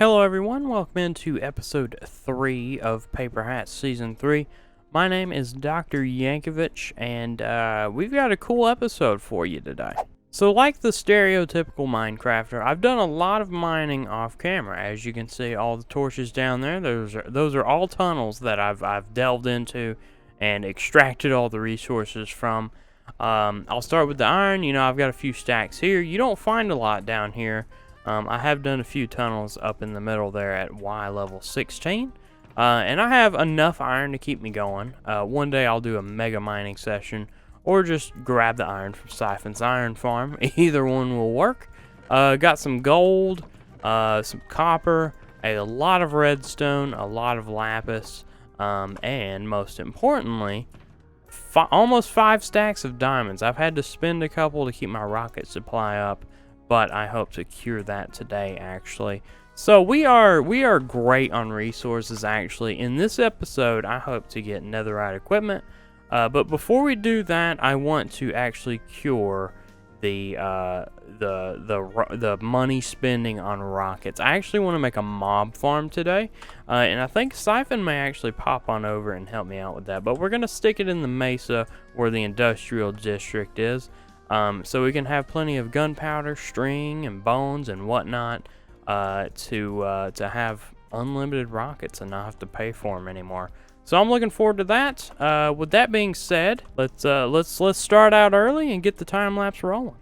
Hello everyone, welcome into episode 3 of Paperhats Season 3. My name is Dr. Yankovic, and we've got a cool episode for you today. So like the stereotypical Minecrafter, I've done a lot of mining off camera. As you can see, all the torches down there, those are all tunnels that I've delved into and extracted all the resources from. I'll start with the iron. I've got a few stacks here. You don't find a lot down here. I have done a few tunnels up in the middle there at Y level 16, and I have enough iron to keep me going. One day I'll do a mega mining session, or just grab the iron from Siphon's Iron Farm. Either one will work. Got some gold, some copper, a lot of redstone, a lot of lapis, and most importantly, almost 5 stacks of diamonds. I've had to spend a couple to keep my rocket supply up, but I hope to cure that today, actually. So we are great on resources, actually. In this episode, I hope to get netherite equipment. But before we do that, I want to actually cure the money spending on rockets. I actually want to make a mob farm today, and I think Siphon may actually pop on over and help me out with that. But we're gonna stick it in the mesa where the industrial district is. So we can have plenty of gunpowder, string, and bones and whatnot to have unlimited rockets and not have to pay for them anymore. So I'm looking forward to that. With that being said, let's start out early and get the time lapse rolling.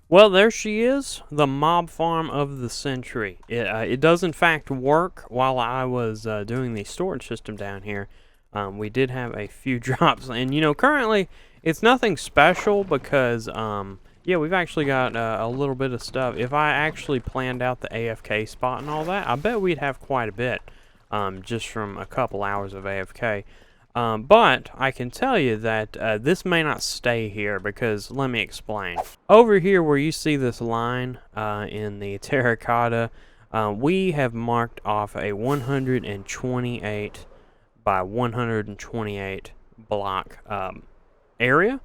Well, there she is, the mob farm of the century. It does in fact work. While I was doing the storage system down here, we did have a few drops, and currently it's nothing special because yeah, we've actually got a little bit of stuff. If I actually planned out the AFK spot and all that, I bet we'd have quite a bit just from a couple hours of AFK. But I can tell you that this may not stay here, because let me explain. Over here where you see this line in the terracotta, we have marked off a 128 by 128 block area.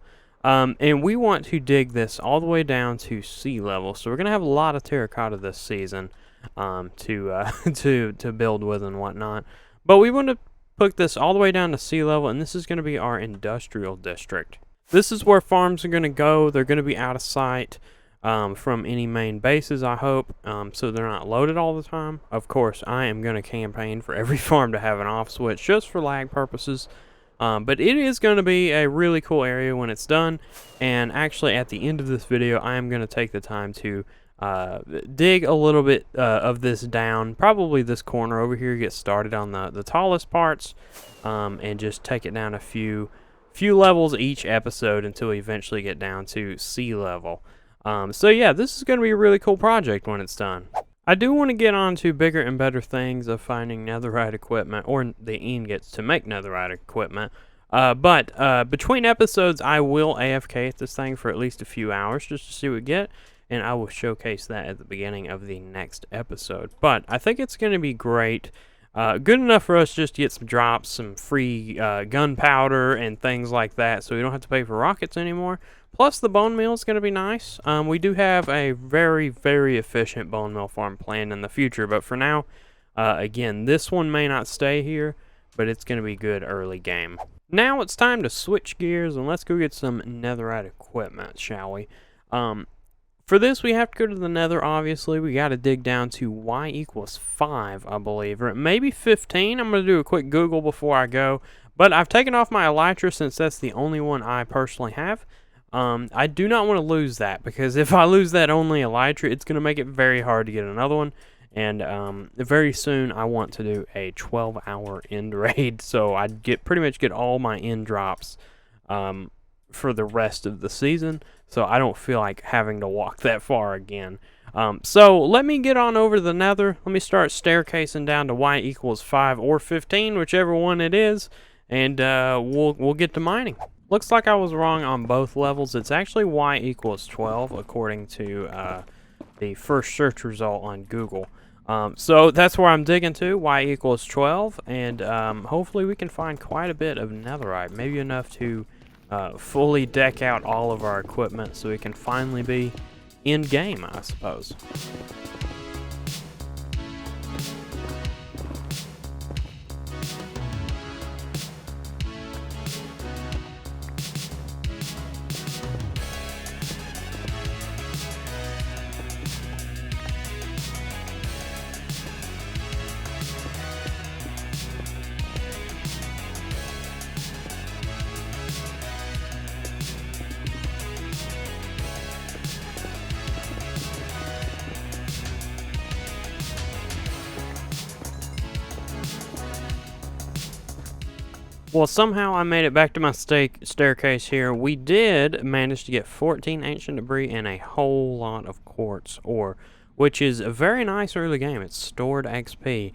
And we want to dig this all the way down to sea level. So we're going to have a lot of terracotta this season to build with and whatnot. But we want to put this all the way down to sea level, and this is going to be our industrial district. This is where farms are going to go. They're going to be out of sight from any main bases, I hope, so they're not loaded all the time. Of course, I am going to campaign for every farm to have an off switch just for lag purposes. But it is going to be a really cool area when it's done, and actually at the end of this video I am going to take the time to dig a little bit of this down, probably this corner over here, get started on the tallest parts, and just take it down a few levels each episode until we eventually get down to sea level. So yeah, this is going to be a really cool project when it's done. I do want to get on to bigger and better things of finding netherite equipment, or the ingots to make netherite equipment. But between episodes, I will AFK at this thing for at least a few hours just to see what we get, and I will showcase that at the beginning of the next episode. But I think it's going to be great. Good enough for us just to get some drops, some free gunpowder, and things like that, so we don't have to pay for rockets anymore. Plus, the bone meal is going to be nice. We do have a very, very efficient bone meal farm planned in the future, but for now, again, this one may not stay here, but it's going to be good early game. Now it's time to switch gears, and let's go get some netherite equipment, shall we? For this, we have to go to the nether, obviously. We got to dig down to y equals 5, I believe, or maybe 15. I'm going to do a quick Google before I go, but I've taken off my elytra since that's the only one I personally have. I do not want to lose that, because if I lose that only elytra, it's going to make it very hard to get another one. And very soon I want to do a 12-hour end raid, so I pretty much get all my end drops for the rest of the season, so I don't feel like having to walk that far again. So let me get on over to the nether. Let me start staircasing down to y equals 5 or 15, whichever one it is, and we'll get to mining. Looks like I was wrong on both levels. It's actually y equals 12 according to the first search result on Google. So that's where I'm digging to, y equals 12, and hopefully we can find quite a bit of netherite, maybe enough to fully deck out all of our equipment so we can finally be in game, I suppose. Well, somehow I made it back to my staircase here. We did manage to get 14 ancient debris and a whole lot of quartz ore, which is a very nice early game. It's stored XP.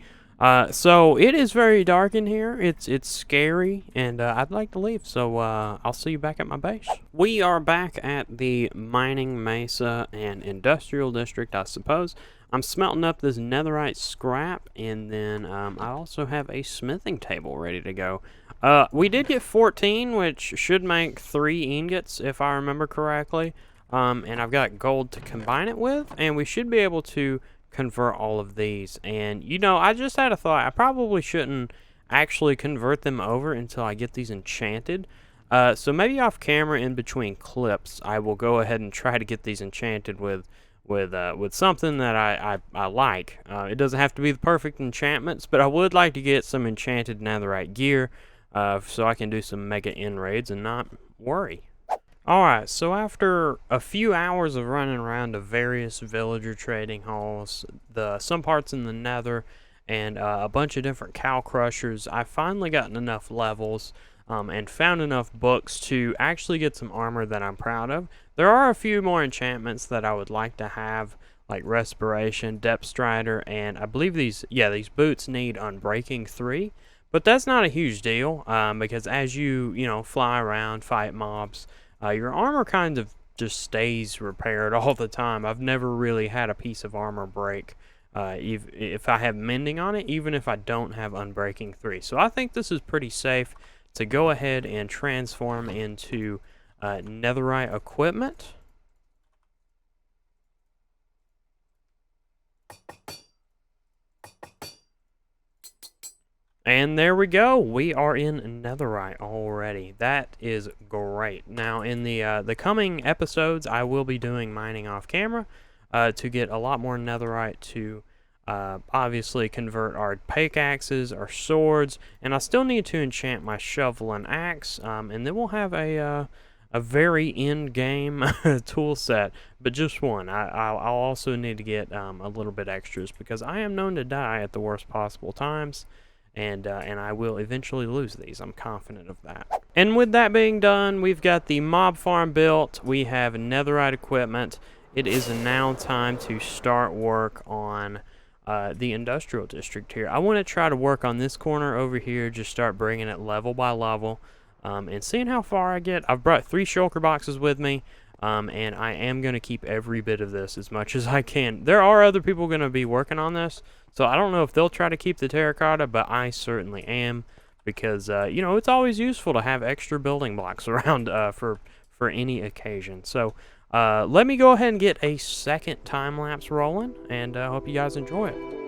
So it is very dark in here. It's scary, and I'd like to leave. So I'll see you back at my base. We are back at the mining mesa and industrial district, I suppose. I'm smelting up this netherite scrap, and then I also have a smithing table ready to go. We did get 14, which should make 3 ingots, if I remember correctly. And I've got gold to combine it with, and we should be able to convert all of these. And, you know, I just had a thought. I probably shouldn't actually convert them over until I get these enchanted. So maybe off camera in between clips, I will go ahead and try to get these enchanted with something that I like. It doesn't have to be the perfect enchantments, but I would like to get some enchanted netherite gear so I can do some mega end raids and not worry. Alright, so after a few hours of running around to various villager trading halls, some parts in the nether, and a bunch of different cow crushers, I've finally gotten enough levels and found enough books to actually get some armor that I'm proud of. There are a few more enchantments that I would like to have, like Respiration, Depth Strider, and I believe these boots need Unbreaking 3. But that's not a huge deal, because as you fly around, fight mobs, your armor kind of just stays repaired all the time. I've never really had a piece of armor break if I have mending on it, even if I don't have Unbreaking 3. So I think this is pretty safe to go ahead and transform into netherite equipment. And there we go. We are in netherite already. That is great. Now, in the coming episodes, I will be doing mining off camera to get a lot more netherite to obviously convert our pickaxes, our swords, and I still need to enchant my shovel and axe. And then we'll have a a very in-game tool set, but just one. I'll also need to get a little bit extras because I am known to die at the worst possible times, and I will eventually lose these. I'm confident of that. And with that being done, we've got the mob farm built. We have netherite equipment. It is now time to start work on the industrial district here. I want to try to work on this corner over here, just start bringing it level by level, and seeing how far I get. I've brought 3 shulker boxes with me, and I am going to keep every bit of this as much as I can. There are other people going to be working on this, so I don't know if they'll try to keep the terracotta, but I certainly am, because you know, it's always useful to have extra building blocks around for any occasion. So let me go ahead and get a second time lapse rolling, and I hope you guys enjoy it.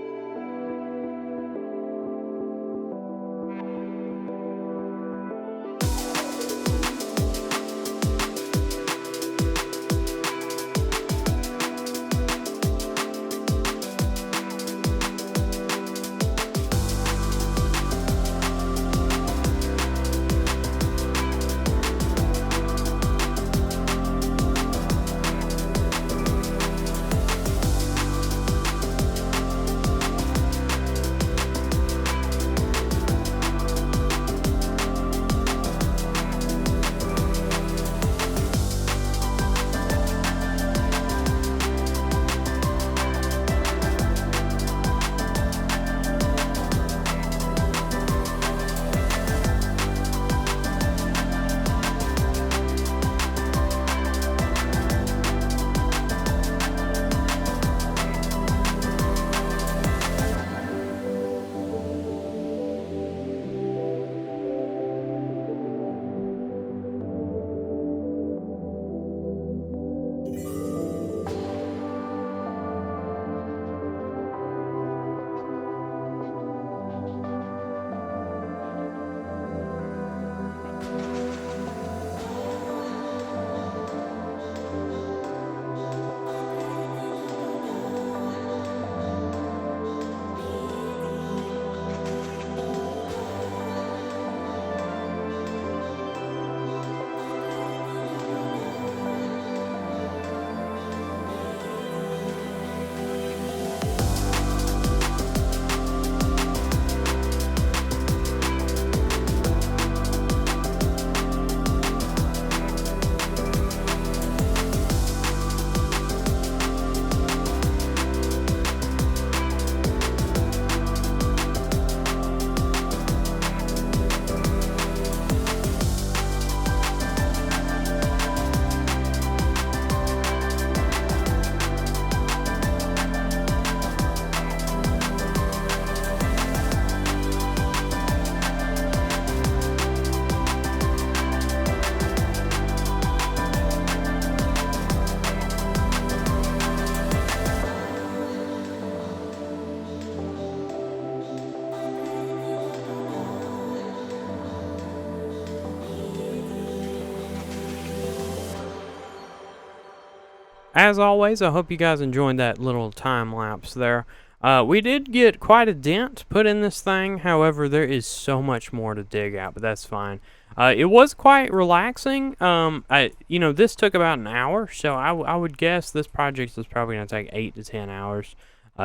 As always, I hope you guys enjoyed that little time lapse there. We did get quite a dent put in this thing, however, there is so much more to dig out, but that's fine. It was quite relaxing. You know, this took about an hour, so I would guess this project is probably going to take 8 to 10 hours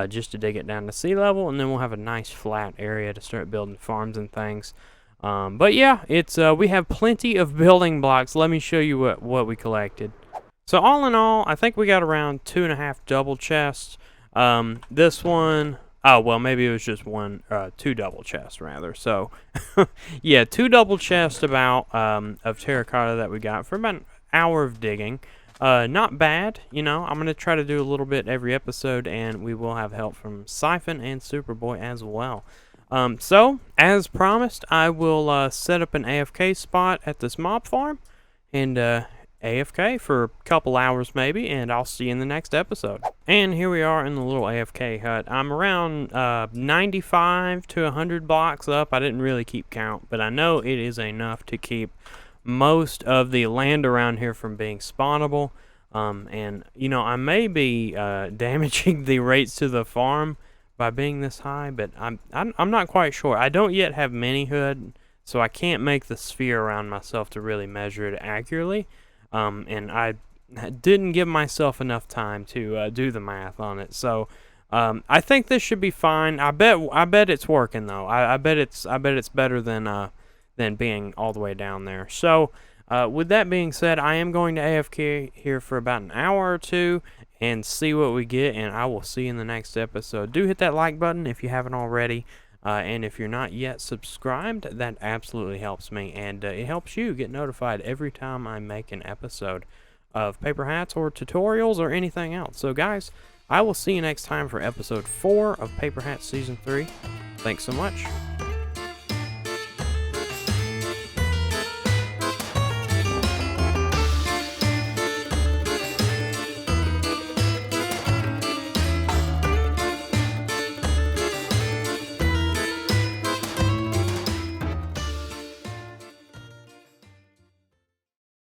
just to dig it down to sea level, and then we'll have a nice flat area to start building farms and things. But yeah, it's we have plenty of building blocks. Let me show you what we collected. So all in all, I think we got around 2.5 double chests. This one, oh well, maybe it was just 2 double chests rather. So yeah, 2 double chests about of terracotta that we got for about an hour of digging. Not bad, you know. I'm gonna try to do a little bit every episode, and we will have help from Siphon and Superboy as well. So as promised, I will set up an AFK spot at this mob farm, and AFK for a couple hours maybe, and I'll see you in the next episode. And here we are in the little AFK hut. I'm around 95 to 100 blocks up. I didn't really keep count, but I know it is enough to keep most of the land around here from being spawnable. And you know, I may be damaging the rates to the farm by being this high, but I'm not quite sure. I don't yet have mini hood, so I can't make the sphere around myself to really measure it accurately. and I didn't give myself enough time to do the math on it. So I think this should be fine. I bet it's working though. I bet it's better than being all the way down there. So with that being said, I am going to AFK here for about an hour or two and see what we get, and I will see you in the next episode. Do hit that like button if you haven't already. And if you're not yet subscribed, that absolutely helps me, and it helps you get notified every time I make an episode of Paperhats or tutorials or anything else. So guys, I will see you next time for episode 4 of Paperhats Season 3. Thanks so much.